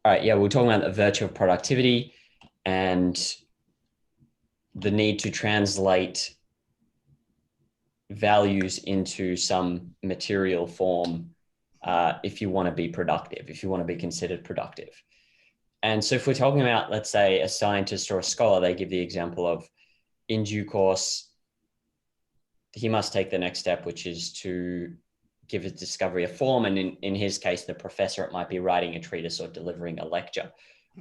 All right, yeah, we're talking about the virtue of productivity and the need to translate values into some material form if you want to be productive, if you want to be considered productive. And so if we're talking about, let's say, a scientist or a scholar, they give the example of in due course, he must take the next step, which is to give his discovery a form. And in his case, the professor, it might be writing a treatise or delivering a lecture.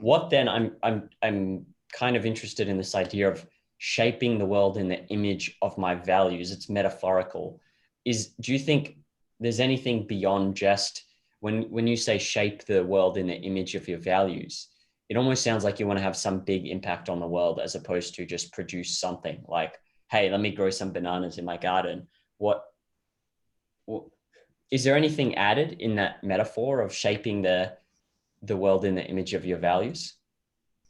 What then I'm kind of interested in this idea of shaping the world in the image of my values. It's metaphorical. Do you think there's anything beyond just when you say shape the world in the image of your values, it almost sounds like you want to have some big impact on the world as opposed to just produce something like, hey, let me grow some bananas in my garden. What is there anything added in that metaphor of shaping the world in the image of your values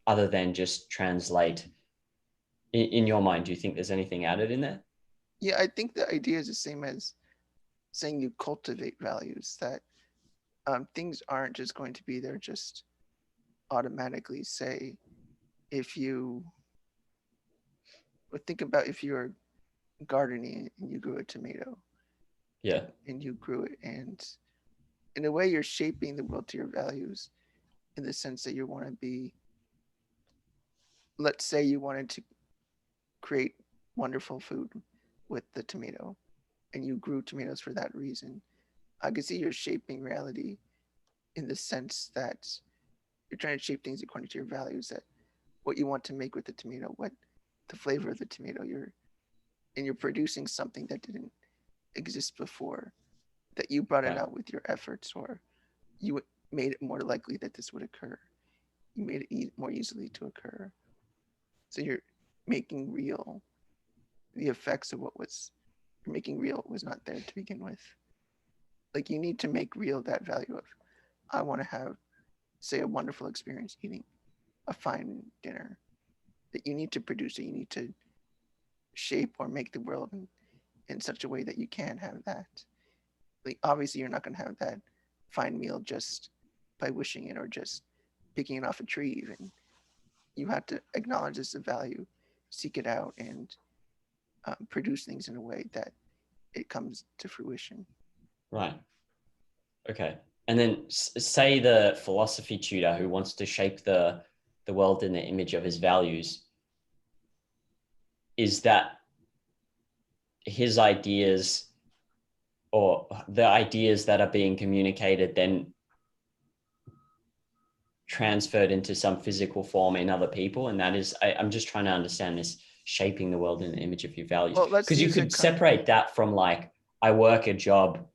other than just translate in your mind? Do you think there's anything added in there? Yeah, I think the idea is the same as saying you cultivate values, that things aren't just going to be there just automatically. Say, if you think about if you're gardening and you grew a tomato Yeah. and you grew it, and in a way, you're shaping the world to your values in the sense that you want to be, let's say you wanted to create wonderful food with the tomato and you grew tomatoes for that reason. I can see you're shaping reality in the sense that you're trying to shape things according to your values, that what you want to make with the tomato, what the flavor of the tomato you're producing something that didn't exist before, that you brought it Right. out with your efforts, or you made it more likely that this would occur. You made it more easily to occur. So you're making real the effects of what was, you're making real what was not there to begin with. Like you need to make real that value of, I want to have, say, a wonderful experience eating a fine dinner, that you need to produce it. You need to shape or make the world in such a way that you can have that. Like obviously you're not going to have that fine meal just by wishing it or just picking it off a tree even. You have to acknowledge this value, seek it out, and produce things in a way that it comes to fruition. Right. Okay. And then say the philosophy tutor who wants to shape the world in the image of his values, is that his ideas or the ideas that are being communicated then transferred into some physical form in other people? And that is, I'm just trying to understand this shaping the world in the image of your values, Well, let's because you use a could separate that from like, I work a job,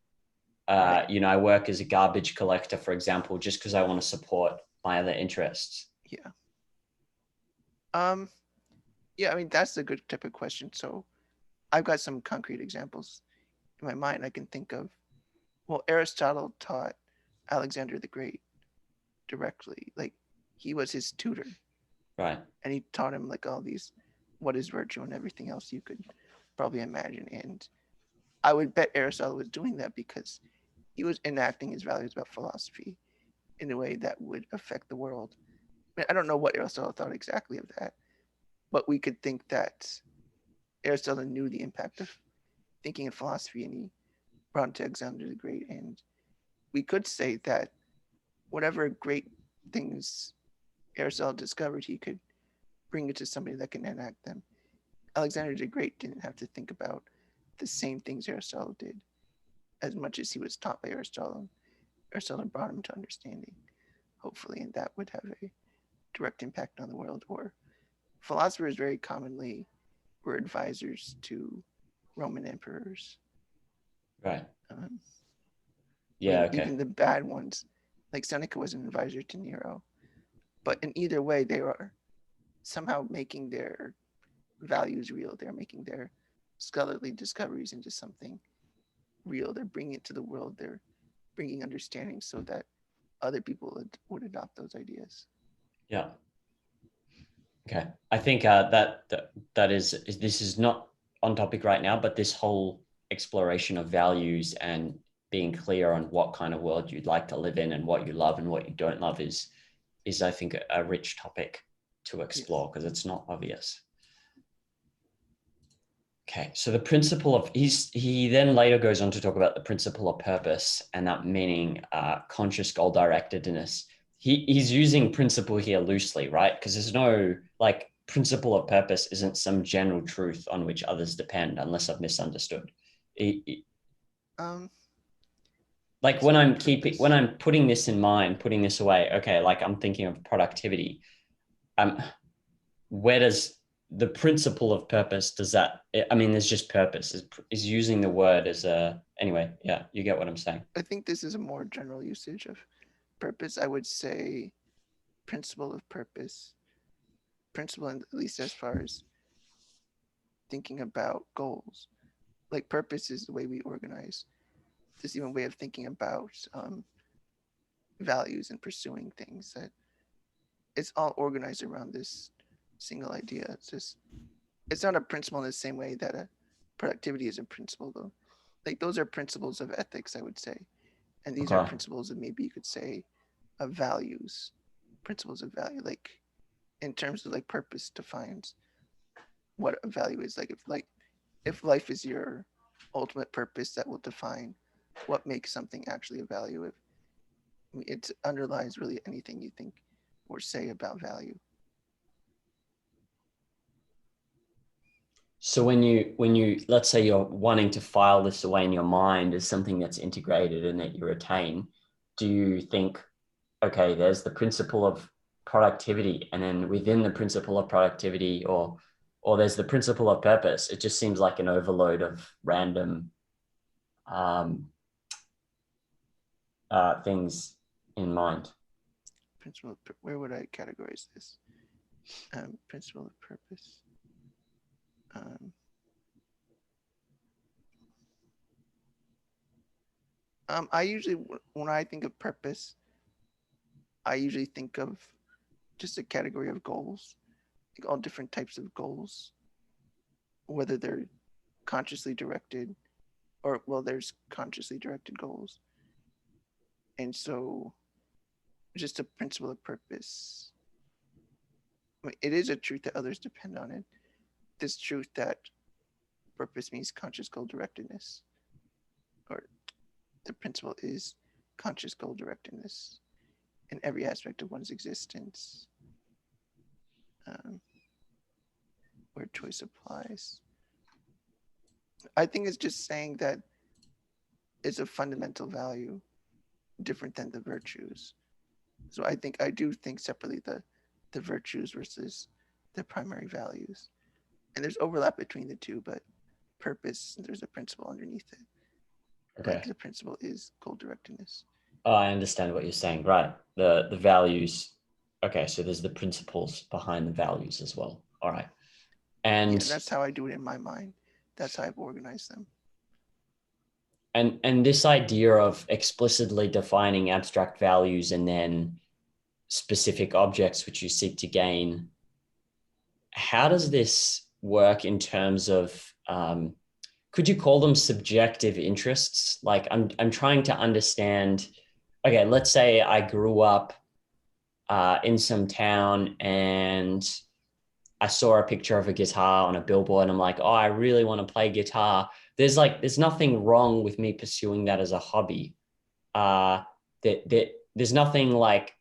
right. I work as a garbage collector, for example, just because I want to support my other interests. Yeah. Um. Yeah. I mean, that's a good type of question. So I've got some concrete examples in my mind. I can think of. Well, Aristotle taught Alexander the Great directly. Like he was his tutor, Right. and he taught him like all these, what is virtue and everything else you could probably imagine. And I would bet Aristotle was doing that because he was enacting his values about philosophy in a way that would affect the world. I mean, I don't know what Aristotle thought exactly of that, but we could think that Aristotle knew the impact of thinking in philosophy, and he brought it to Alexander the Great. And we could say that whatever great things Aristotle discovered, he could bring it to somebody that can enact them. Alexander the Great didn't have to think about the same things Aristotle did as much as he was taught by Aristotle. Aristotle brought him to understanding, hopefully, and that would have a direct impact on the world. Or philosophers very commonly were advisors to Roman emperors. Right. Um, I Yeah. mean, Okay. even the bad ones, like Seneca was an advisor to Nero. But in either way, they are somehow making their values real. They're making their scholarly discoveries into something real. They're bringing it to the world. They're bringing understanding so that other people would adopt those ideas. Yeah. Okay. I think that is this is not on topic right now, but this whole exploration of values and being clear on what kind of world you'd like to live in and what you love and what you don't love is I think a rich topic to Yes. explore because it's not obvious. Okay, so the principle of he then later goes on to talk about the principle of purpose and that meaning conscious goal directedness. He's using principle here loosely, right? Because there's no like principle of purpose isn't some general truth on which others depend, unless I've misunderstood. Um, Like Principle of when purpose. I'm putting this in mind, putting this away, okay, like I'm thinking of productivity. Um, where does the principle of purpose does that I mean there's just purpose is using the word as a anyway, yeah, you get what I'm saying. I think this is a more general usage of purpose. I would say principle of purpose. Principle, at least as far as thinking about goals. Like purpose is the way we organize. This even way of thinking about values and pursuing things. That it's all organized around this single idea. It's not a principle in the same way that a productivity is a principle though. Like those are principles of ethics, I would say. And these are Okay. principles of maybe you could say of values, principles of value, like in terms of like purpose defines what a value is. Like if life is your ultimate purpose, that will define what makes something actually a value. If it underlies really anything you think or say about value. So when you let's say you're wanting to file this away in your mind as something that's integrated and that you retain, do you think, okay, there's the principle of productivity, and then within the principle of productivity, or there's the principle of purpose? It just seems like an overload of random um, things in mind. Principle. Where would I categorize this? Principle of purpose. Um, I usually, when I think of purpose, I usually think of just a category of goals, like all different types of goals, whether they're consciously directed or, well, there's consciously directed goals. And so, just a principle of purpose. I mean, it is a truth that others depend on it. This truth that purpose means conscious goal directedness, or the principle is conscious goal directedness in every aspect of one's existence, um, where choice applies. I think it's just saying that it's a fundamental value different than the virtues. So I do think separately the virtues versus the primary values. And there's overlap between the two, but purpose, there's a principle underneath it. Like Okay. the principle is goal directedness. Oh, I understand what you're saying. Right. The values. Okay, so there's the principles behind the values as well. All right. Yeah, And that's how I do it in my mind. That's how I've organized them. and this idea of explicitly defining abstract values and then specific objects which you seek to gain, how does this work in terms of could you call them subjective interests? Like I'm trying to understand. Okay, let's say I grew up in some town and I saw a picture of a guitar on a billboard and I'm like, oh, I really want to play guitar. There's nothing wrong with me pursuing that as a hobby. Uh, there's nothing like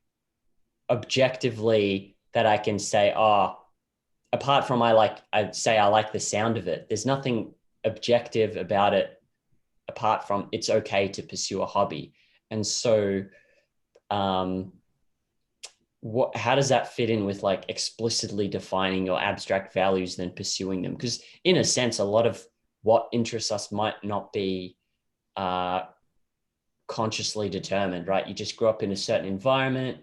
objectively that I can say, oh, apart from I'd say I like the sound of it. There's nothing objective about it apart from it's okay to pursue a hobby. And so um, how does that fit in with like explicitly defining your abstract values then pursuing them? Because in a sense, a lot of what interests us might not be uh, consciously determined, right? You just grew up in a certain environment,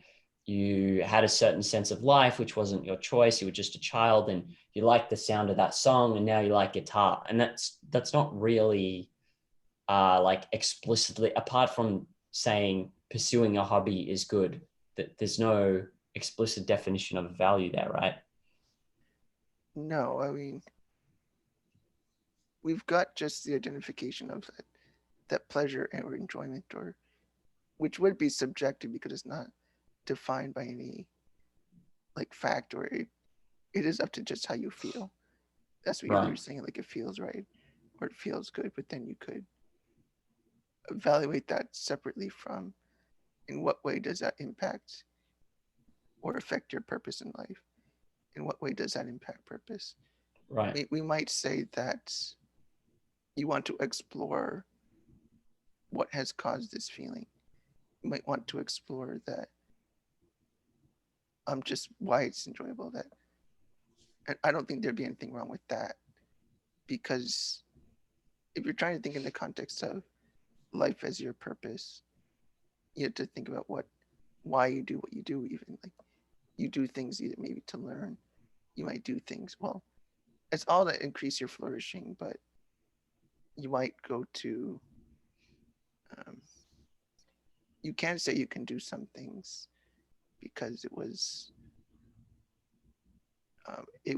you had a certain sense of life which wasn't your choice, you were just a child and you liked the sound of that song and now you like guitar, and that's not really like explicitly, apart from saying pursuing a hobby is good, that there's no explicit definition of value there, right? No, I mean, we've got just the identification of that pleasure or enjoyment, or which would be subjective because it's not defined by any like fact, or it is up to just how you feel. That's what you're Right. saying, like it feels right or it feels good, but then you could evaluate that separately from in what way does that impact or affect your purpose in life? In what way does that impact purpose? Right. We might say that you want to explore what has caused this feeling. You might want to explore that just why it's enjoyable. That, and I don't think there'd be anything wrong with that, because if you're trying to think in the context of life as your purpose, you have to think about why you do what you do. Even like you do things either maybe to learn. You might do things, well, it's all to increase your flourishing, but you might go to um, you can say you can do some things because it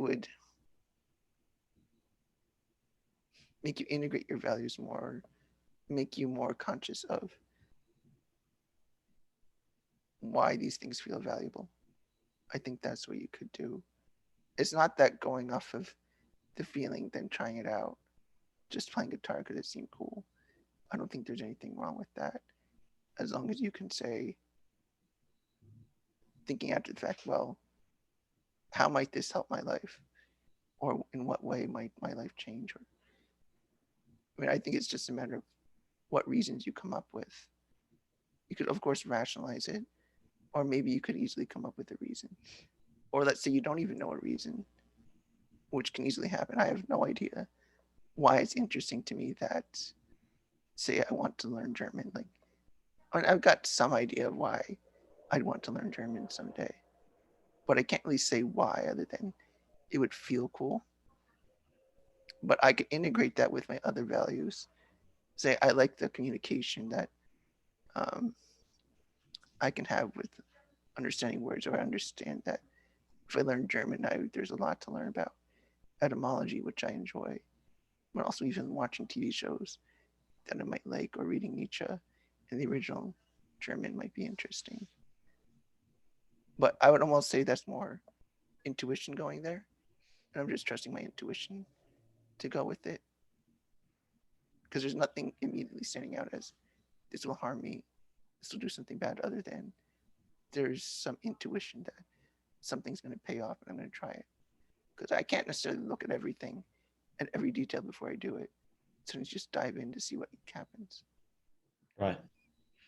would make you integrate your values more, make you more conscious of why these things feel valuable. I think that's what you could do. It's not that going off of the feeling, then trying it out, just playing guitar because it seemed cool. I don't think there's anything wrong with that. As long as you can say, thinking after the fact, well, how might this help my life? Or in what way might my life change? Or, I mean, I think it's just a matter of what reasons you come up with. You could, of course, rationalize it, or maybe you could easily come up with a reason. Or let's say you don't even know a reason, which can easily happen. I have no idea why it's interesting to me that, say, I want to learn German. Like, I mean, I've got some idea of why I'd want to learn German someday, but I can't really say why other than it would feel cool. But I could integrate that with my other values. Say, I like the communication that um, I can have with understanding words, or I understand that if I learn German, there's a lot to learn about etymology, which I enjoy, but also even watching TV shows that I might like, or reading Nietzsche in the original German might be interesting. But I would almost say that's more intuition going there, and I'm just trusting my intuition to go with it, because there's nothing immediately standing out as this will harm me, this will do something bad, other than there's some intuition that something's going to pay off and I'm going to try it. Because I can't necessarily look at everything and every detail before I do it. So let's just dive in to see what happens. Right.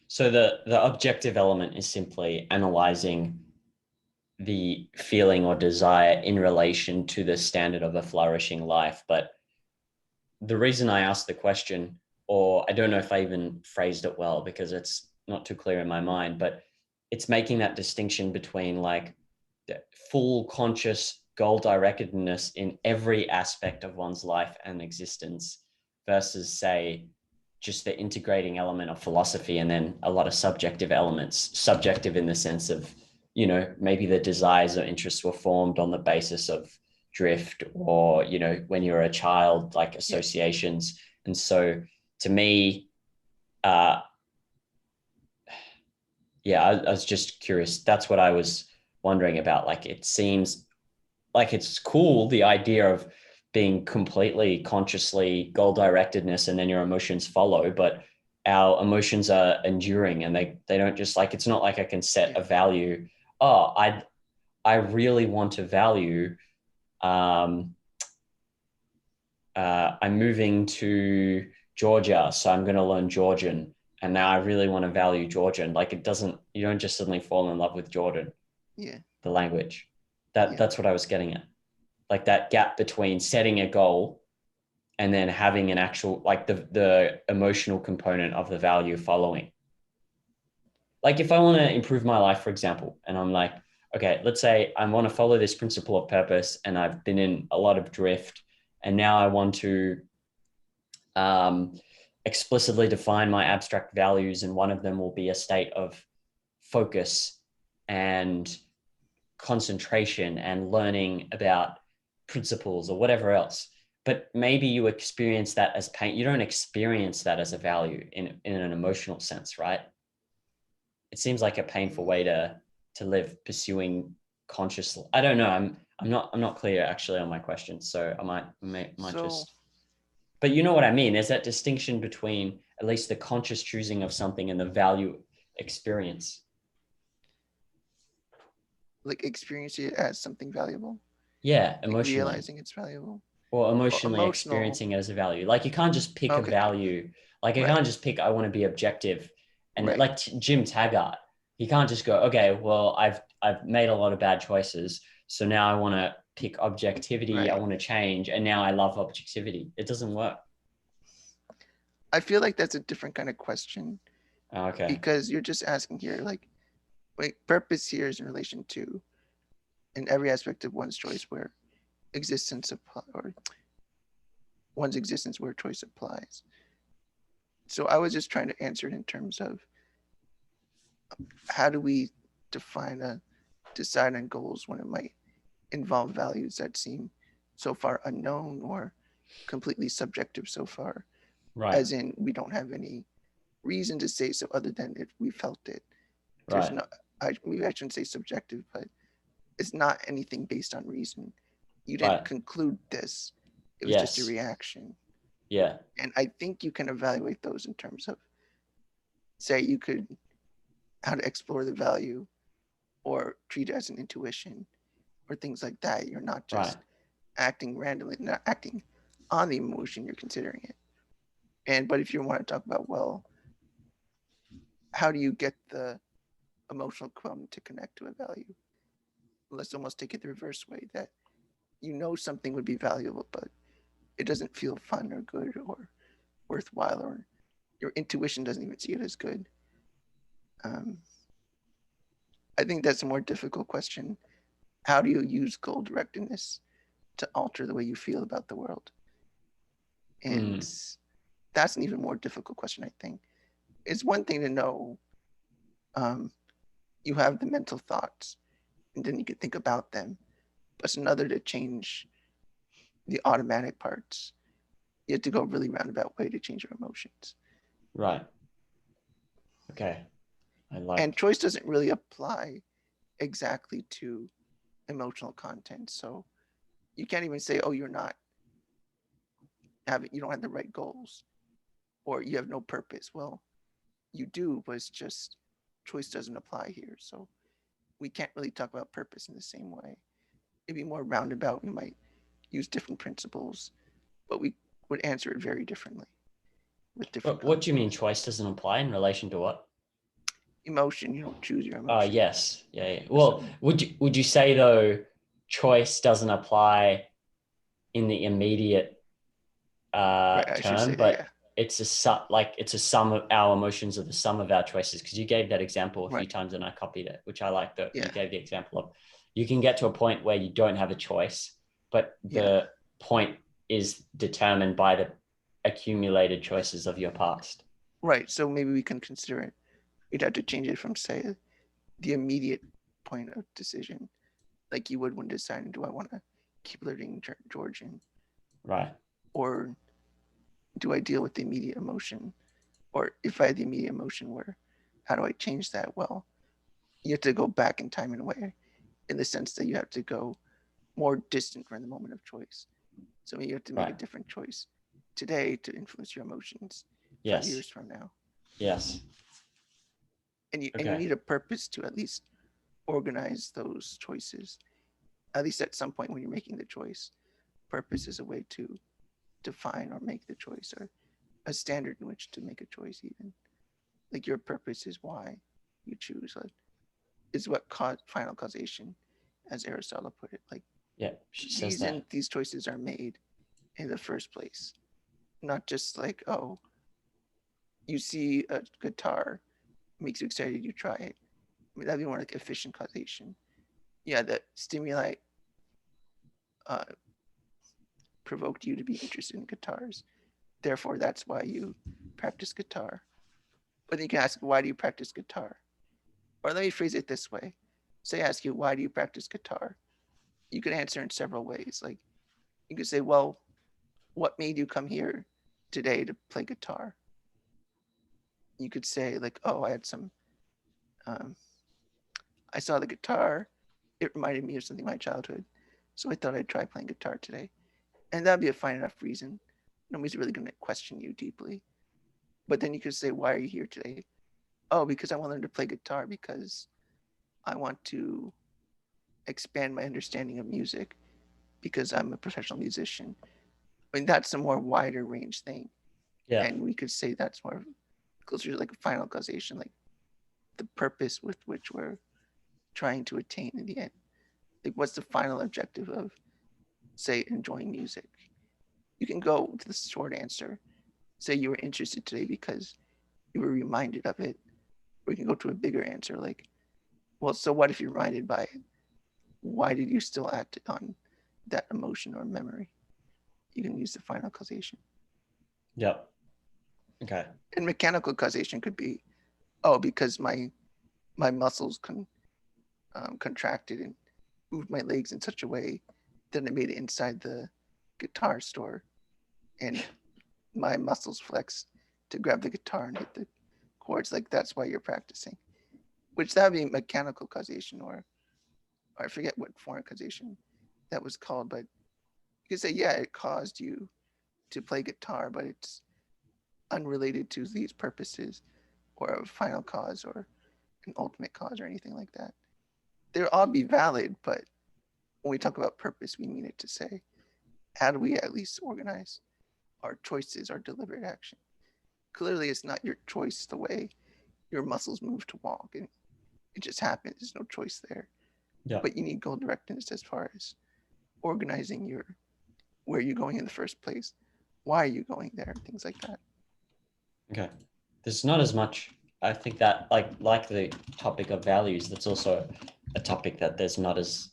So the objective element is simply analyzing the feeling or desire in relation to the standard of a flourishing life. But the reason I asked the question, or I don't know if I even phrased it well because it's not too clear in my mind, but it's making that distinction between like the full conscious goal directedness in every aspect of one's life and existence versus, say, just the integrating element of philosophy and then a lot of subjective elements, subjective in the sense of, you know, maybe the desires or interests were formed on the basis of drift, or, you know, when you're a child, like Yeah. associations. And so to me, uh, yeah, I was just curious. That's what I was wondering about. Like, it seems like it's cool, the idea of being completely consciously goal directedness and then your emotions follow, but our emotions are enduring and they don't just like, it's not like I can set Yeah. a value. Oh, I really want to value, um, I'm moving to Georgia, so I'm going to learn Georgian. And now I really want to value Georgian. Like, it doesn't, you don't just suddenly fall in love with Jordan, Yeah. the language. That's Yeah. what I was getting at. Like that gap between setting a goal and then having an actual, like the emotional component of the value following. Like if I want to improve my life, for example, and I'm like, okay, let's say I want to follow this principle of purpose and I've been in a lot of drift and now I want to um, explicitly define my abstract values, and one of them will be a state of focus and concentration and learning about principles or whatever else. But maybe you experience that as pain. You don't experience that as a value in an emotional sense, right? It seems like a painful way Mm, to live pursuing consciously. I don't know. I'm not clear actually on my question, so I might So just. But you know what I mean. There's that distinction between at least the conscious choosing of something and the value experience. like experiencing it as something valuable, Yeah, like emotionally. realizing it's valuable. Or Well, emotionally emotional. experiencing it as a value. Like you can't just pick a Okay. value. Like I Right. can't just pick I want to be objective. And Right. like Jim Taggart, he can't just go, okay, well, I've made a lot of bad choices. So now I want to pick objectivity. I Right. want to change. And now I love objectivity. It doesn't work. I feel like that's a different kind of question Okay. because you're just asking here, like, wait, purpose here is in relation to in every aspect of one's choice where existence or one's existence where choice applies. So I was just trying to answer it in terms of how do we define a decide on goals when it might involve values that seem so far unknown or completely subjective so far, Right. as in we don't have any reason to say so other than if we felt it. There's Right. no, maybe I shouldn't say subjective, but it's not anything based on reason. You didn't Right. conclude this. It was just a Yes. reaction. Yeah. And I think you can evaluate those in terms of, say, you could, how to explore the value or treat it as an intuition or things like that. You're not Right. just acting randomly, not acting on the emotion, you're considering it. But if you want to talk about, well, how do you get the emotional qualm to connect to a value? Let's almost take it the reverse way that you know something would be valuable, but it doesn't feel fun or good or worthwhile, or your intuition doesn't even see it as good. Um, I think that's a more difficult question. How do you use goal directedness to alter the way you feel about the world? And Mm. that's an even more difficult question, I think. It's one thing to know um, you have the mental thoughts and then you can think about them, but it's another to change the automatic parts. You have to go a really roundabout way to change your emotions. Right. Okay. I And like. choice doesn't really apply exactly to emotional content. So you can't even say, oh, you don't have the right goals or you have no purpose. Well, you do, but it's just choice doesn't apply here. So we can't really talk about purpose in the same way. It'd be more roundabout. We might use different principles, but we would answer it very differently with different What do you mean context. choice doesn't apply in relation to what? Emotion, you don't choose your emotion. Yes. Yeah, yeah. So, Well, would you say though choice doesn't apply in the immediate right, I should say term, that, yeah. but it's a sum of our emotions are the sum of our choices. Because you gave that example a few Right. times and I copied it, which I like that you Yeah. gave the example of you can get to a point where you don't have a choice, but Yeah. the point is determined by the accumulated choices of your past. Right. So maybe we can consider it. We'd have to change it from, say, the immediate point of decision, like you would when deciding, do I want to keep learning Georgian? Right. Or do I deal with the immediate emotion? Or if I had the immediate emotion, how do I change that? Well, you have to go back in time in a way, in the sense that you have to go more distant from the moment of choice. So you have to make a Right. different choice today to influence your emotions 5 years Yes. from now. Yes. And you Okay. need a purpose to at least organize those choices. At least at some point when you're making the choice, purpose is a way to define or make the choice, or a standard in which to make a choice. Even like your purpose is why you choose. Like, is what caused final causation, as Aristotle put it. Like Yeah. She the says reason that. these choices are made in the first place, not just like, oh, you see a guitar, makes you excited, you try it. I mean, that'd be more like efficient causation. Yeah, the stimuli uh, provoked you to be interested in guitars. Therefore, that's why you practice guitar. But then you can ask, why do you practice guitar? Or let me phrase it this way. Say, I ask you, why do you practice guitar? You can answer in several ways. Like, you could say, well, what made you come here today to play guitar? You could say, like, oh, I had some um, I saw the guitar. It reminded me of something in my childhood. So I thought I'd try playing guitar today. And that'd be a fine enough reason. Nobody's really going to question you deeply. But then you could say, why are you here today? Oh, because I want to learn to play guitar because I want to expand my understanding of music because I'm a professional musician. I mean, that's a more wider range thing. Yeah. And we could say that's more closer to like a final causation, like the purpose with which we're trying to attain in the end. Like, what's the final objective of, say, enjoying music? You can go to the short answer, say you were interested today because you were reminded of it, or you can go to a bigger answer, like, well, so what if you're reminded by it? Why did you still act on that emotion or memory? You can use the final causation. Yep. Okay. And mechanical causation could be, oh, because my muscles contracted and moved my legs in such a way that I made it inside the guitar store, and my muscles flexed to grab the guitar and hit the chords. Like, that's why you're practicing. Which that would be mechanical causation, or I forget what foreign causation that was called, but you could say, yeah, it caused you to play guitar, but it's unrelated to these purposes or a final cause or an ultimate cause or anything like that. They'll all be valid, but when we talk about purpose, we mean it to say, how do we at least organize our choices, our deliberate action? Clearly, it's not your choice the way your muscles move to walk, and it just happens. There's no choice there. Yeah. But you need goal directness as far as organizing your where you're going in the first place, why are you going there, things like that. Okay. There's not as much. I think that like the topic of values, that's also a topic that there's not as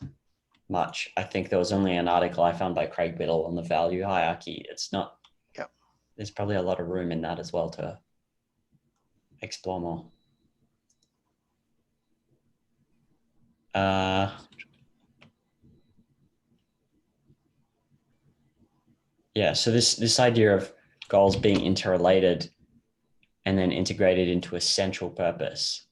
much. I think there was only an article I found by Craig Biddle on the value hierarchy. It's not. Yep. There's probably a lot of room in that as well to explore more. Yeah. So this idea of goals being interrelated and then integrated into a central purpose.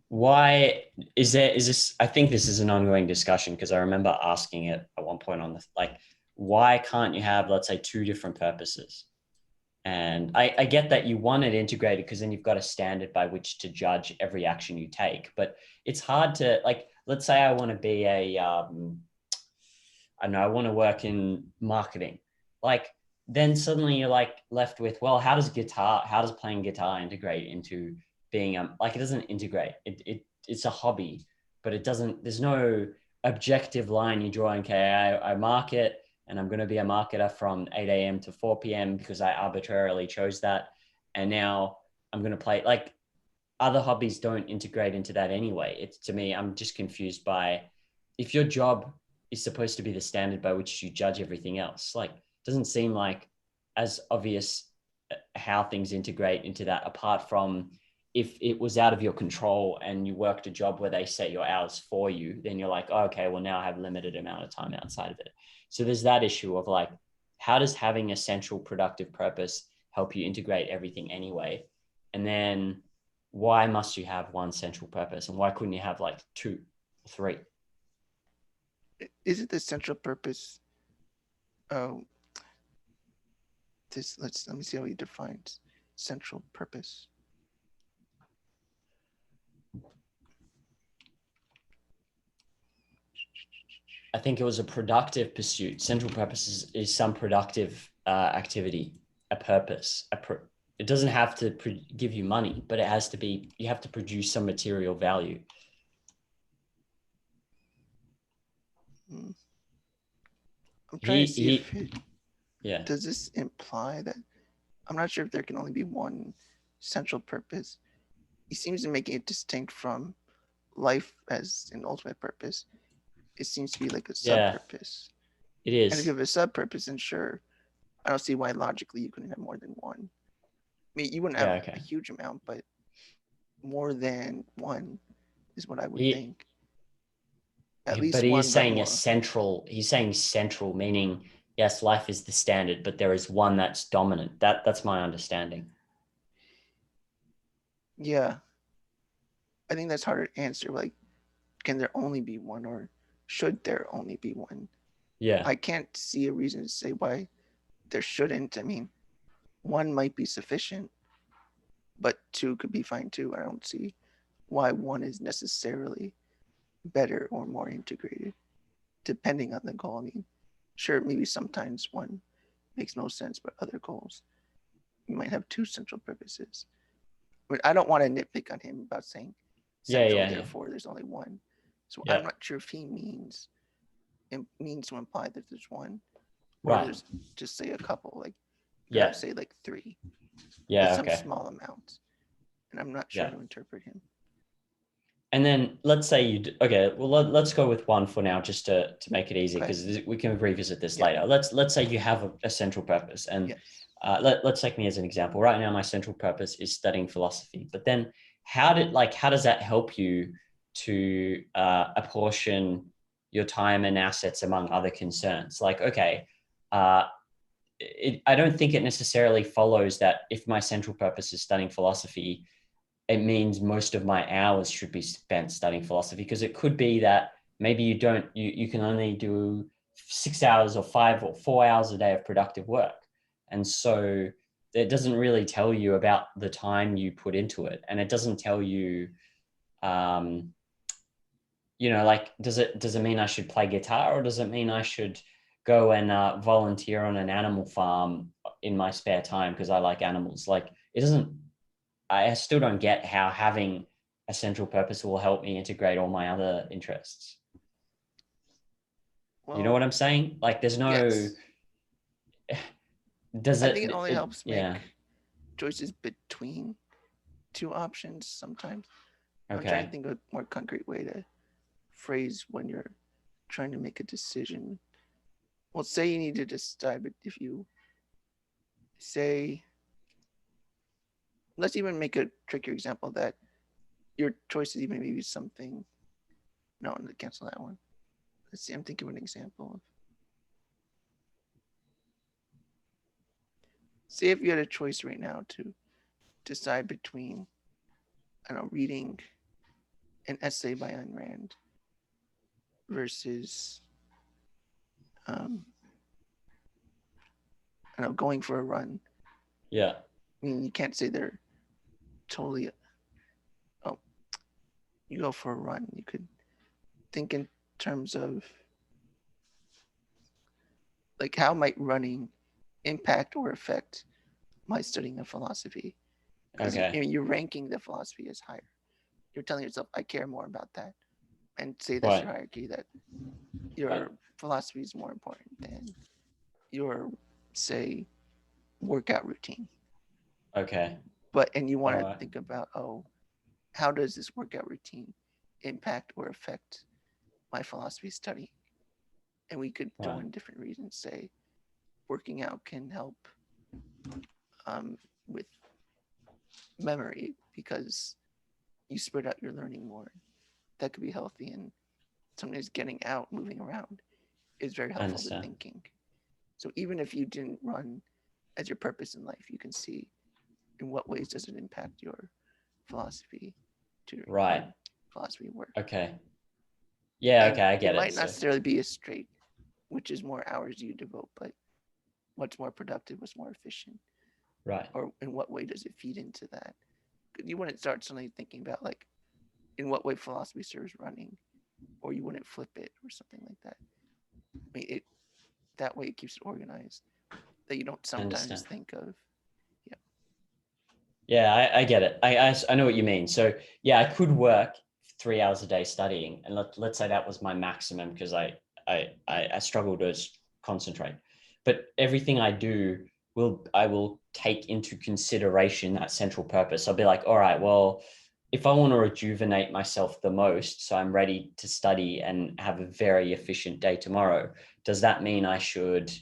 Why is this? I think this is an ongoing discussion because I remember asking it at one point on the why can't you have, let's say, two different purposes? And I get that you want it integrated because then you've got a standard by which to judge every action you take. But it's hard to, let's say I want to be I don't know, I want to work in marketing. Then suddenly you're left with, well, how does playing guitar integrate into being, it doesn't integrate. It's a hobby, but there's no objective line you draw. Okay, I market, and I'm going to be a marketer from 8 a.m. to 4 p.m. because I arbitrarily chose that. And now I'm going to play, other hobbies don't integrate into that anyway. It's, to me, I'm just confused by, if your job is supposed to be the standard by which you judge everything else, it doesn't seem like as obvious how things integrate into that, apart from if it was out of your control and you worked a job where they set your hours for you, then you're like, oh, okay, well, now I have limited amount of time outside of it. So there's that issue of how does having a central productive purpose help you integrate everything anyway? And then why must you have one central purpose, and why couldn't you have two or three? Is it the central purpose? Oh, let me see how he defines central purpose. I think it was a productive pursuit. Central purpose is some productive activity, a purpose. It doesn't have to give you money, but it has to be, you have to produce some material value. I'm trying to see if yeah. Does this imply that, I'm not sure if there can only be one central purpose. He seems to make it distinct from life as an ultimate purpose. It seems to be like a sub-purpose. It is. And if you have a sub-purpose, then sure, I don't see why logically you couldn't have more than one. I mean, you wouldn't have a huge amount, but more than one is what I would think. At least but he's one, saying he's saying central, meaning, yes, life is the standard, but there is one that's dominant. That's my understanding. Yeah. I think that's harder to answer. Like, can there only be one, or should there only be one? Yeah. I can't see a reason to say why there shouldn't. I mean, one might be sufficient, but two could be fine too. I don't see why one is necessarily better or more integrated, depending on the goal. I mean, sure, maybe sometimes one makes no sense, but other goals, you might have two central purposes. But I don't want to nitpick on him about saying Yeah. central, Yeah. Yeah. therefore there's only one. So I'm Yeah. not sure if he means to imply that there's one, or Right. there's just say a couple, like you have Yeah. say like three, but Yeah. some Okay. small amount. And I'm not sure Yeah. how to interpret him. And then let's say okay, well let's go with one for now just to make it easy, Okay. because we can revisit this Yeah. later. Let's say you have a central purpose, and Yes. let's take me as an example. Right now, my central purpose is studying philosophy. But then, how does that help you to apportion your time and assets among other concerns? Like, okay, uh, I don't think it necessarily follows that if my central purpose is studying philosophy, it means most of my hours should be spent studying philosophy, because it could be that maybe you can only do 6 hours or 5 or 4 hours a day of productive work. And so it doesn't really tell you about the time you put into it. And it doesn't tell you, um, like, does it mean I should play guitar, or does it mean I should go and volunteer on an animal farm in my spare time because I like animals? Like, it doesn't, I still don't get how having a central purpose will help me integrate all my other interests. You know Well, what I'm saying? Like, there's no, yes. does I think it only it helps yeah. make choices between two options sometimes. I'm trying to Okay. think of a more concrete way to phrase when you're trying to make a decision. Well, say you need to decide, but if you say, let's even make a trickier example that your choice is even maybe something. No, I'm gonna cancel that one. Let's see. I'm thinking of an example of. Say if you had a choice right now to decide between, I don't know, reading an essay by Ayn Rand versus, um, I don't know, going for a run. Yeah. I mean, you can't say they're totally. Oh, you go for a run. You could think in terms of like how might running impact or affect my studying of philosophy? Because Okay. you're ranking the philosophy as higher. You're telling yourself, I care more about that, and say that's Right. your hierarchy. That Right. your philosophy is more important than your, say, workout routine. Okay. But and you want All to right. think about, oh, how does this workout routine impact or affect my philosophy study? And we could throw Right. in different reasons. Say, working out can help with memory because you spread out your learning more. That could be healthy, and sometimes getting out, moving around, is very I helpful to understand. thinking. So even if you didn't run as your purpose in life, you can see in what ways does it impact your philosophy, tutoring, Right. or philosophy work. Okay. Yeah. And Okay. I it get it. might not So, necessarily be a straight, which is more hours you devote, but what's more productive, what's more efficient, right. or in what way does it feed into that? You wouldn't start suddenly thinking about like in what way philosophy serves running, or you wouldn't flip it or something like that. I mean, it that way it keeps it organized. That you don't I sometimes understand. think of. Yeah. Yeah, I get it. I know what you mean. So yeah, I could work 3 hours a day studying, and let's say that was my maximum, because I struggle to concentrate. But everything I do I will take into consideration that central purpose. I'll be like, all right, well, if I want to rejuvenate myself the most, so I'm ready to study and have a very efficient day tomorrow, does that mean I should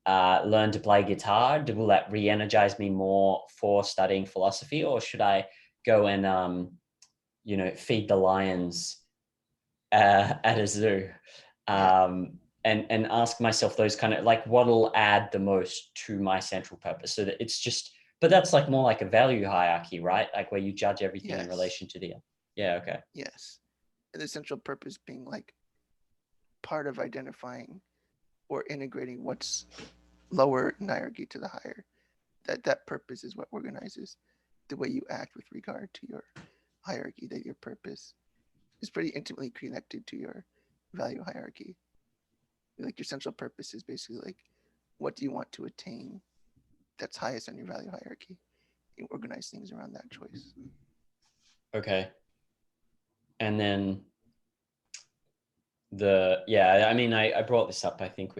learn to play guitar? Will that re-energize me more for studying philosophy, or should I go and feed the lions at a zoo? Yeah. And ask myself those kind of, like, what'll add the most to my central purpose, so that it's just, but that's like more like a value hierarchy, right? Like where you judge everything in Yes. relation to the Yeah. Okay. Yes. And the central purpose being like part of identifying or integrating what's lower in hierarchy to the higher. That purpose is what organizes the way you act with regard to your hierarchy, that your purpose is pretty intimately connected to your value hierarchy. Like your central purpose is basically like what do you want to attain that's highest on your value hierarchy. You organize things around that choice. Okay. And then I mean, I brought this up. I think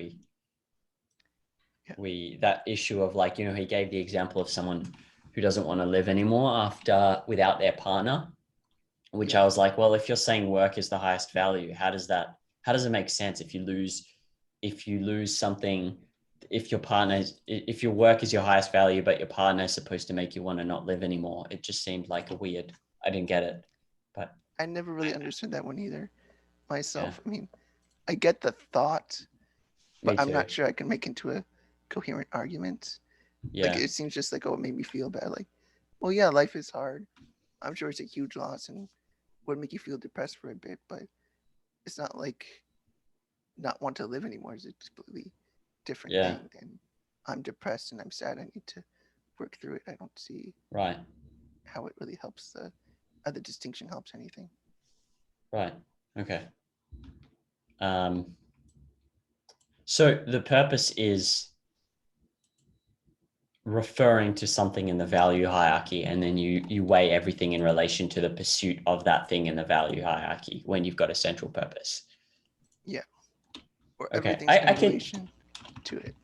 that issue of like, you know, he gave the example of someone who doesn't want to live anymore without their partner, which Yeah. I was like, well, if you're saying work is the highest value, how does it make sense if you lose something, if your work is your highest value, but your partner is supposed to make you want to not live anymore? It just seemed like I didn't get it, but I never really understood that one either yeah, myself. I mean, I get the thought, but me I'm too. not sure I can make into a coherent argument. Like Yeah. it seems just like, oh, it made me feel bad. Like, well, yeah, life is hard. I'm sure it's a huge loss and would make you feel depressed for a bit, but it's not like not want to live anymore is a completely different Yeah. thing than I'm depressed and I'm sad. I need to work through it. I don't see Right. how it really helps the distinction helps anything. Right. Okay. Um, so the purpose is referring to something in the value hierarchy, and then you weigh everything in relation to the pursuit of that thing in the value hierarchy when you've got a central purpose. Yeah. Or Okay. everything's in relation to it.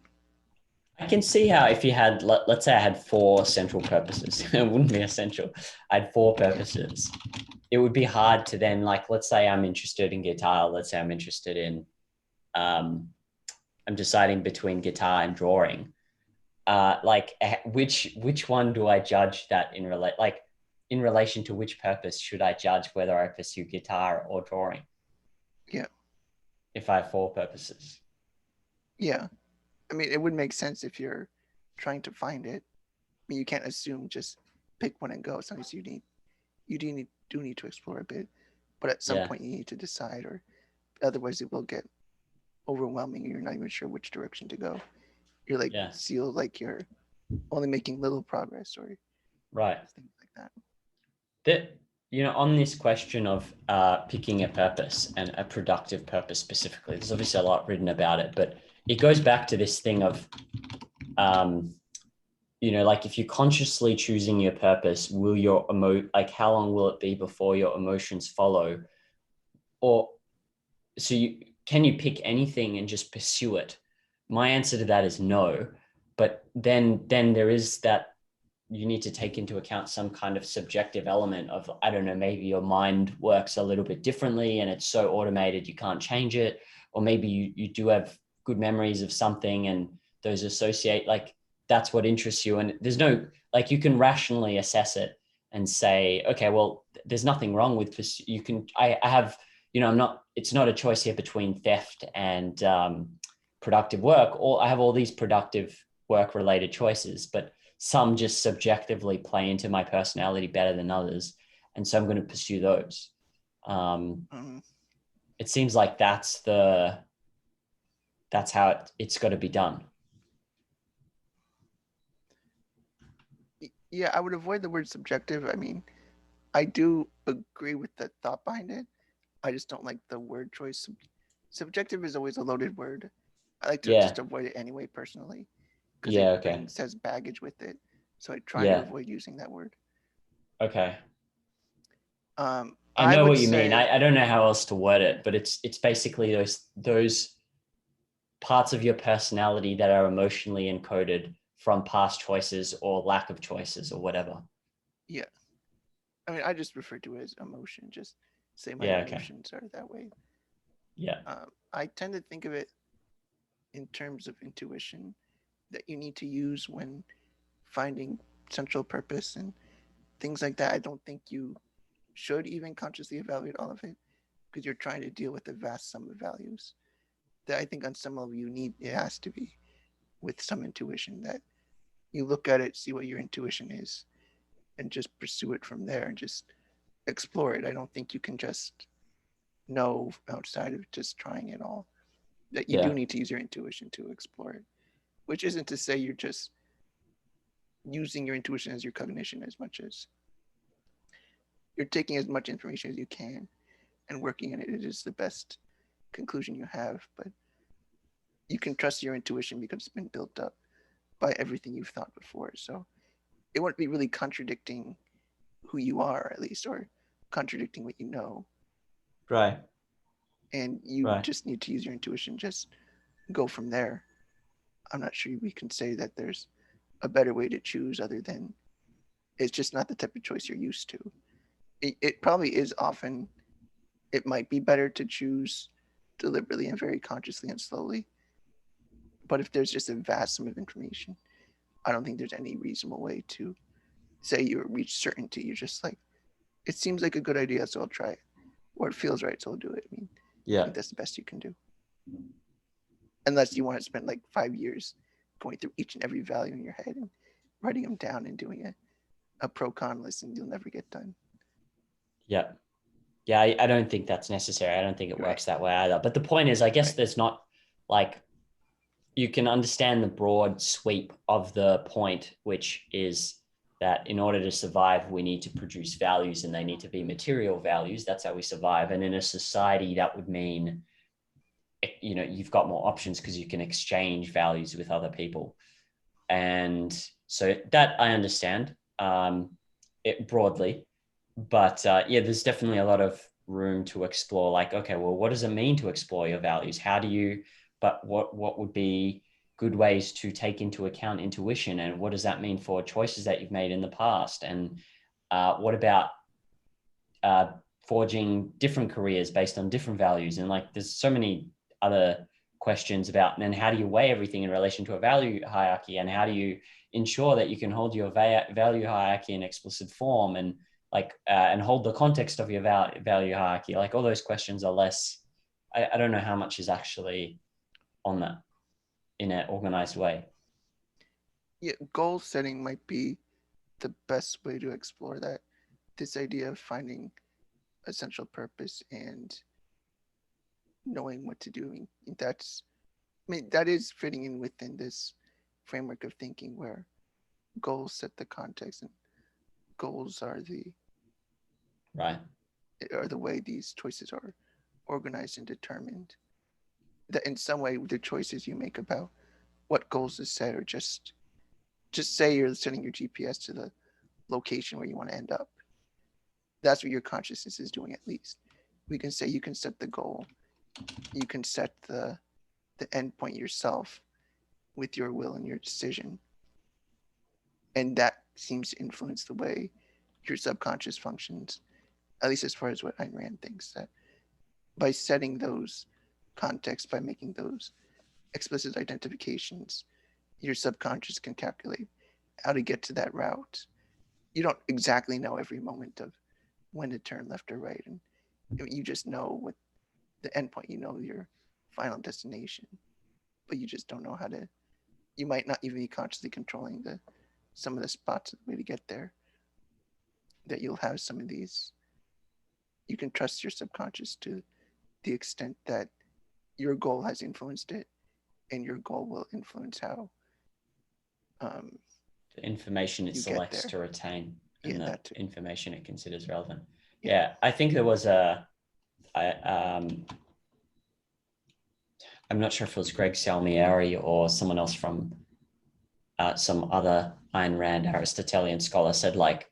I can see how if you had, let's say I had four central purposes, it wouldn't be essential. I had four Yeah. purposes. It would be hard to then, like, let's say I'm interested in guitar. Let's say I'm interested in, I'm deciding between guitar and drawing. Which one do I judge that in relation to which purpose should I judge whether I pursue guitar or drawing Yeah. if I have four purposes? Yeah. I mean, it would make sense if you're trying to find it. I mean, you can't assume just pick one and go. Sometimes do need to explore a bit, but at some Yeah, point you need to decide, or otherwise it will get overwhelming. And you're not even sure which direction to go. You're like yeah, feel like you're only making little progress or right. things like that. That, you know, on this question of picking a purpose and a productive purpose specifically, there's obviously a lot written about it, but it goes back to this thing of, um, you know, like if you're consciously choosing your purpose, how long will it be before your emotions follow? Or can you pick anything and just pursue it? My answer to that is no. But then there is that you need to take into account some kind of subjective element of, I don't know, maybe your mind works a little bit differently and it's so automated you can't change it. Or maybe you do have good memories of something and those associate, like that's what interests you. And there's no, like you can rationally assess it and say, okay, well, there's nothing wrong with this. I have, you know, it's not a choice here between theft and productive work, or I have all these productive work related choices, but some just subjectively play into my personality better than others. And so I'm going to pursue those. Um, It seems like that's how it's got to be done. yeah, I would avoid the word subjective. I mean, I do agree with the thought behind it. I just don't like the word choice. Subjective is always a loaded word. I like to Yeah. just avoid it anyway, personally, because Yeah. it Okay. says baggage with it. So I try to Yeah. avoid using that word. Okay. I I know would what you mean. say, I don't know how else to word it, but it's basically those parts of your personality that are emotionally encoded from past choices or lack of choices or whatever. yeah. I mean, I just refer to it as emotion. Just say my Yeah. Okay. emotions are that way. Yeah. I tend to think of it in terms of intuition that you need to use when finding central purpose and things like that. I don't think you should even consciously evaluate all of it because you're trying to deal with a vast sum of values that I think on some level you need. It has to be with some intuition that you look at it, see what your intuition is, and just pursue it from there and just explore it. I don't think you can just know outside of just trying it all. That you do Yeah. need to use your intuition to explore it, which isn't to say you're just using your intuition as your cognition as much as you're taking as much information as you can and working on it. It is the best conclusion you have, but you can trust your intuition because it's been built up by everything you've thought before. So it wouldn't be really contradicting who you are, at least, or contradicting what you know. Right. And you Right. just need to use your intuition, just go from there. I'm not sure we can say that there's a better way to choose other than it's just not the type of choice you're used to. It probably is often, it might be better to choose deliberately and very consciously and slowly. But if there's just a vast sum of information, I don't think there's any reasonable way to say you reach certainty. You're just like, it seems like a good idea, so I'll try it. Or it feels right, so I'll do it. I mean, I Yeah. think that's the best you can do. Unless you want to spend like 5 years going through each and every value in your head and writing them down and doing a pro con list, and you'll never get done. Yeah. Yeah. I don't think that's necessary. I don't think it Right, works that way either. But the point is, I guess right, there's not like you can understand the broad sweep of the point, which is that in order to survive, we need to produce values and they need to be material values. That's how we survive. And in a society, that would mean, you've got more options because you can exchange values with other people. And so that I understand it broadly. But yeah, there's definitely a lot of room to explore. Like, okay, well, what does it mean to explore your values? How do you? But what would be good ways to take into account intuition, and what does that mean for choices that you've made in the past? And what about uh, forging different careers based on different values? And like, there's so many other questions about, and then how do you weigh everything in relation to a value hierarchy, and how do you ensure that you can hold your value hierarchy in explicit form, and like and hold the context of your value hierarchy. Like, all those questions are less, I don't know how much is actually on that in an organized way. yeah. Goal setting might be the best way to explore that. This idea of finding essential purpose and knowing what to do. That's, I mean, that is fitting in within this framework of thinking where goals set the context and goals Right. are the way these choices are organized and determined. That in some way the choices you make about what goals to set are just say you're setting your GPS to the location where you want to end up. That's what your consciousness is doing at least. We can say you can set the goal, you can set the endpoint yourself with your will and your decision. And that seems to influence the way your subconscious functions, at least as far as what Ayn Rand thinks, that by setting those contexts, by making those explicit identifications, your subconscious can calculate how to get to that route. You don't exactly know every moment of when to turn left or right, and you just know what the endpoint, you know your final destination, but you just don't know how to. You might not even be consciously controlling the some of the spots of the way to get there. That you'll have some of these. You can trust your subconscious to the extent that your goal has influenced it, and your goal will influence how um, The information it you get selects there. to retain Yeah, and the that too. information it considers relevant. Yeah, Yeah, I think there was I'm not sure if it was Greg Salmieri or someone else from some other Ayn Rand Aristotelian scholar said, like,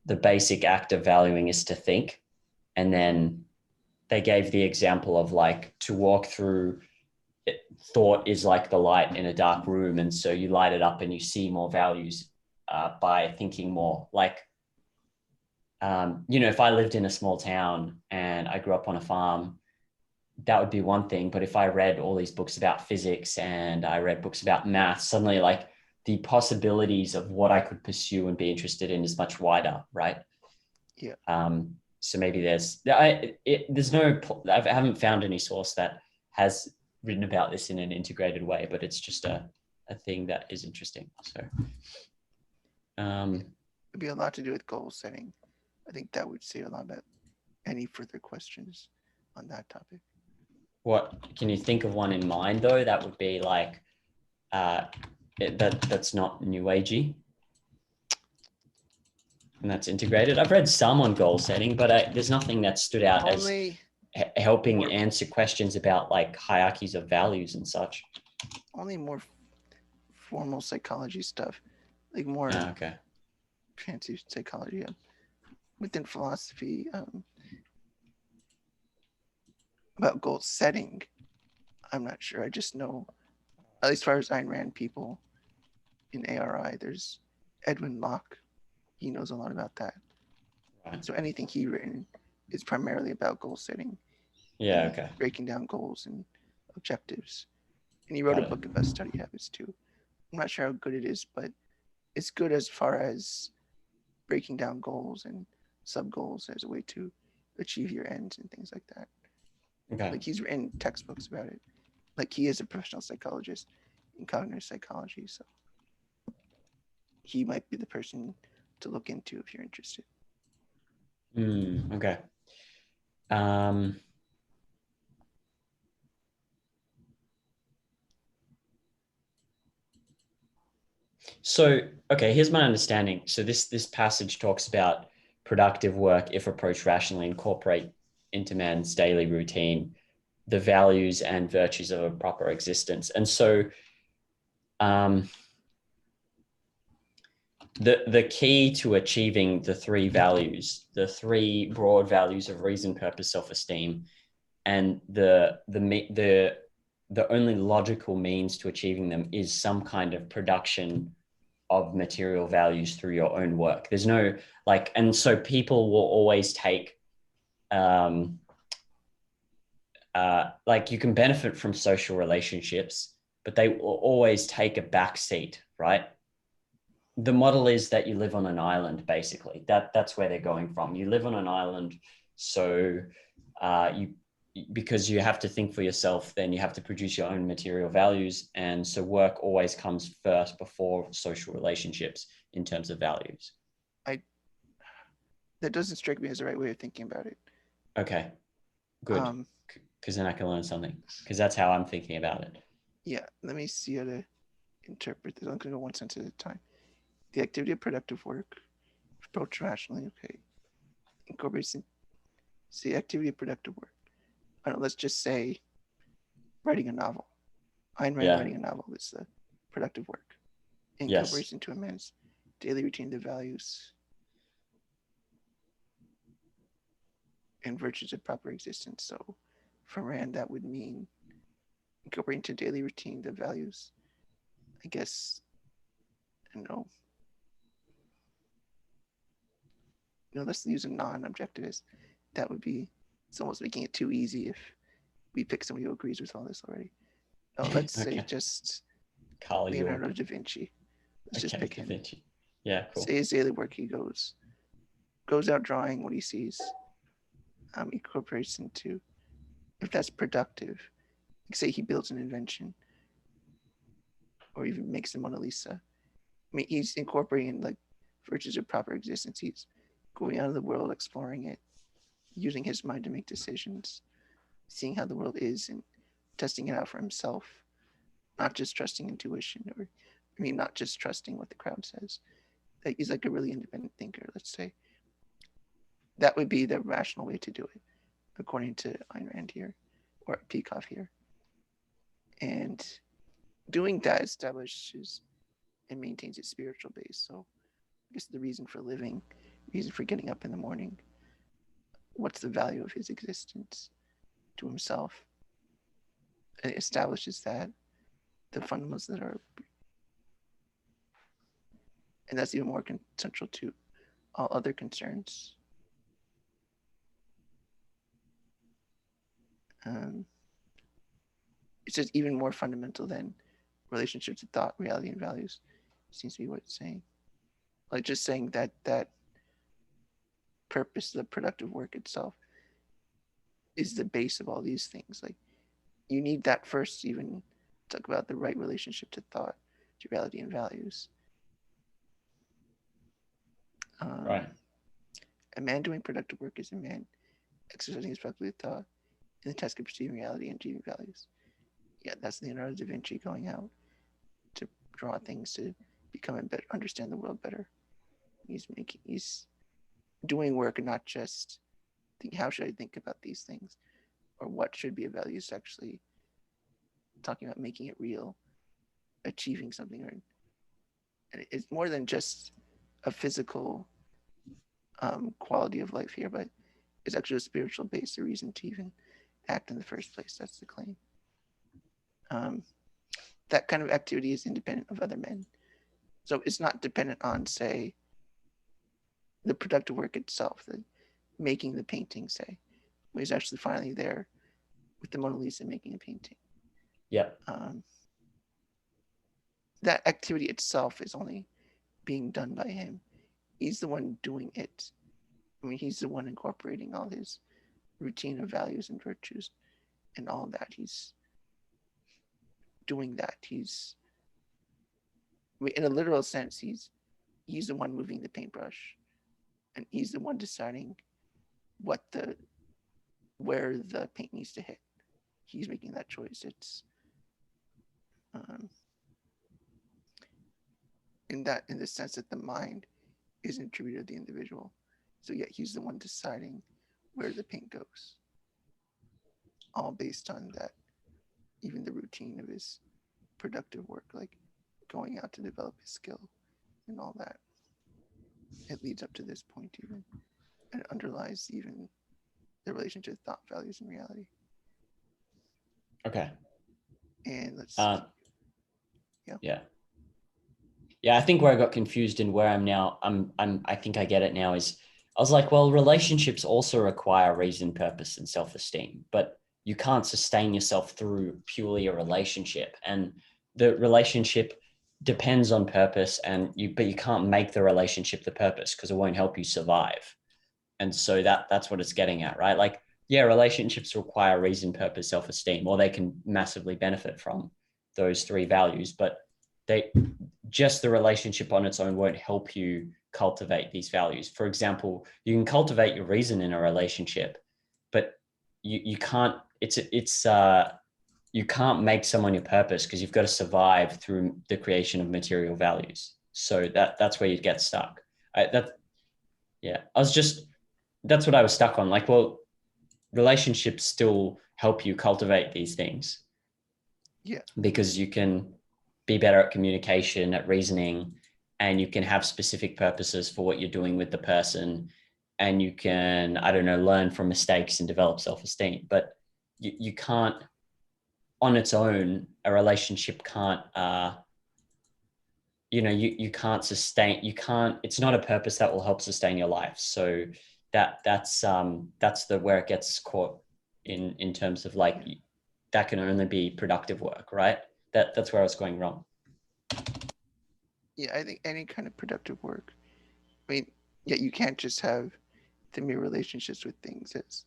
the basic act of valuing is to think. And then they gave the example of, like, to walk through it, thought is like the light in a dark room. And so you light it up and you see more values by thinking more. Like, if I lived in a small town and I grew up on a farm, that would be one thing. But if I read all these books about physics and I read books about math, suddenly, like, the possibilities of what I could pursue and be interested in is much wider, right? yeah, So maybe there's no, I haven't found any source that has written about this in an integrated way, but it's just a thing that is interesting. So yeah. um, It'd be a lot to do with goal setting. I think that would say a lot about any further questions on that topic. What can you think of one in mind though? That would be like that's not new agey and that's integrated. I've read some on goal setting, but there's nothing that stood out as Only helping more, answer questions about like hierarchies of values and such. only more formal psychology stuff, like more Okay. fancy psychology within philosophy, about goal setting. I'm not sure. I just know, at least as far as Ayn Rand people in ARI, there's Edwin Locke. He knows a lot about that. Right. So anything he written is primarily about goal setting. Yeah. And Okay. breaking down goals and objectives. And he wrote a book about study habits too. I'm not sure how good it is, but it's good as far as breaking down goals and sub goals as a way to achieve your ends and things like that. Okay. Like he's written textbooks about it. Like he is a professional psychologist in cognitive psychology, so he might be the person to look into if you're interested. Okay. Um, so, okay, here's my understanding. So this passage talks about productive work, if approached rationally, incorporate into man's daily routine the values and virtues of a proper existence. And so the key to achieving the three values, the three broad values of reason, purpose, self-esteem, and the only logical means to achieving them is some kind of production of material values through your own work. There's no like, and so people will always take like you can benefit from social relationships, but they will always take a back seat, right? The model is that you live on an island, basically. That's where they're going from. You live on an island, so you because you have to think for yourself, then you have to produce your own material values, and so work always comes first before social relationships in terms of values. That doesn't strike me as the right way of thinking about it. Okay, good, Um, because then I can learn something. Because that's how I'm thinking about it. yeah, let me see how to interpret this. I'm going to go one sentence at a time. The activity of productive work, approach rationally, okay, incorporates the activity of productive work. I don't know, let's just say writing a novel. Ayn Rand Yeah. writing a novel is the productive work. Yes. Incorporates into a man's daily routine the values and virtues of proper existence. So for Rand, that would mean incorporating into daily routine the values. I guess, I don't know. Let's use a non-objectivist. That would be, it's almost making it too easy if we pick somebody who agrees with all this already. No, let's say Okay. just Carl Jung. Leonardo da Vinci. Let's just Okay, pick Da him. Vinci. Yeah, cool. Say his daily work, he goes out drawing what he sees, incorporates into, if that's productive, like say he builds an invention or even makes the Mona Lisa. I mean, he's incorporating like virtues of proper existence. He's going out of the world, exploring it, using his mind to make decisions, seeing how the world is and testing it out for himself, not just trusting intuition not just trusting what the crowd says. Like he's like a really independent thinker, let's say. That would be the rational way to do it, according to Ayn Rand here, or Peikoff here. And doing that establishes and maintains its spiritual base. So I guess the reason for living, reason for getting up in the morning, what's the value of his existence to himself? It establishes that, the fundamentals that are, and that's even more central to all other concerns. It's just even more fundamental than relationships of thought, reality, and values. Seems to be what it's saying. Like just saying that purpose, the productive work itself, is the base of all these things. Like you need that first to even talk about the right relationship to thought, to reality and values. Right. A man doing productive work is a man exercising his faculty of thought in the task of perceiving reality and achieving values. Yeah, that's Leonardo da Vinci going out to draw things to become and better understand the world better. He's doing work and not just think how should I think about these things or what should be a value. Is actually talking about making it real, achieving something, or and it's more than just a physical quality of life here, but it's actually a spiritual base, a reason to even act in the first place. That's the claim. That kind of activity is independent of other men. So it's not dependent on, say, the productive work itself, the making the painting, say, where he's actually finally there with the Mona Lisa making a painting. Yeah. That activity itself is only being done by him. He's the one doing it. I mean, he's the one incorporating all his routine of values and virtues and all that. He's doing that. He's, in a literal sense, he's the one moving the paintbrush, and he's the one deciding where the paint needs to hit. He's making that choice. It's in the sense that the mind is an attribute of the individual. So yeah, he's the one deciding where the paint goes. All based on that, even the routine of his productive work, like going out to develop his skill and all that. It leads up to this point even. And it underlies even the relationship of thought, values, and reality. Okay. And let's Yeah, I think where I got confused and where I'm now, I think I get it now is I was like, well, relationships also require reason, purpose, and self-esteem, but you can't sustain yourself through purely a relationship. And the relationship depends on purpose but you can't make the relationship the purpose because it won't help you survive. And so that's what it's getting at, right? Like, yeah, relationships require reason, purpose, self-esteem, or they can massively benefit from those three values, but they just the relationship on its own won't help you cultivate these values. For example, you can cultivate your reason in a relationship, but you can't, you can't make someone your purpose because you've got to survive through the creation of material values. So that's where you get stuck. That's what I was stuck on. Like, well, relationships still help you cultivate these things. Yeah. Because you can be better at communication, at reasoning, and you can have specific purposes for what you're doing with the person. And you can, I don't know, learn from mistakes and develop self-esteem. But you can't, on its own, a relationship can't, you can't sustain, it's not a purpose that will help sustain your life. So that's where it gets caught in terms of like, that can only be productive work, right? That's where I was going wrong. Yeah, I think any kind of productive work. I mean, yeah, you can't just have the mere relationships with things as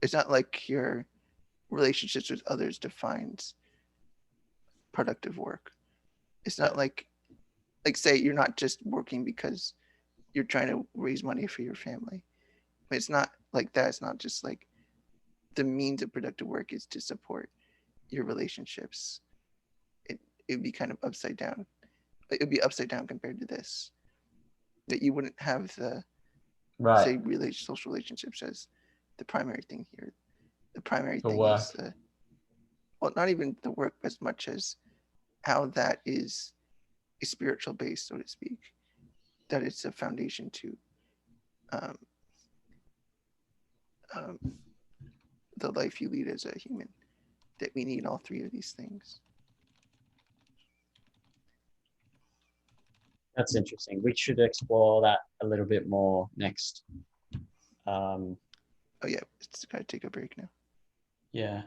it's not like your relationships with others defines productive work. It's not like say you're not just working because you're trying to raise money for your family. It's not like that. It's not just like the means of productive work is to support your relationships. It'd be kind of upside down. It would be upside down compared to this. That you wouldn't have the say social relationships as the primary thing here. The primary thing is not even the work as much as how that is a spiritual base, so to speak. That it's a foundation to the life you lead as a human. That we need all three of these things. That's interesting. We should explore that a little bit more next. Oh yeah, it's gotta take a break now. Yeah.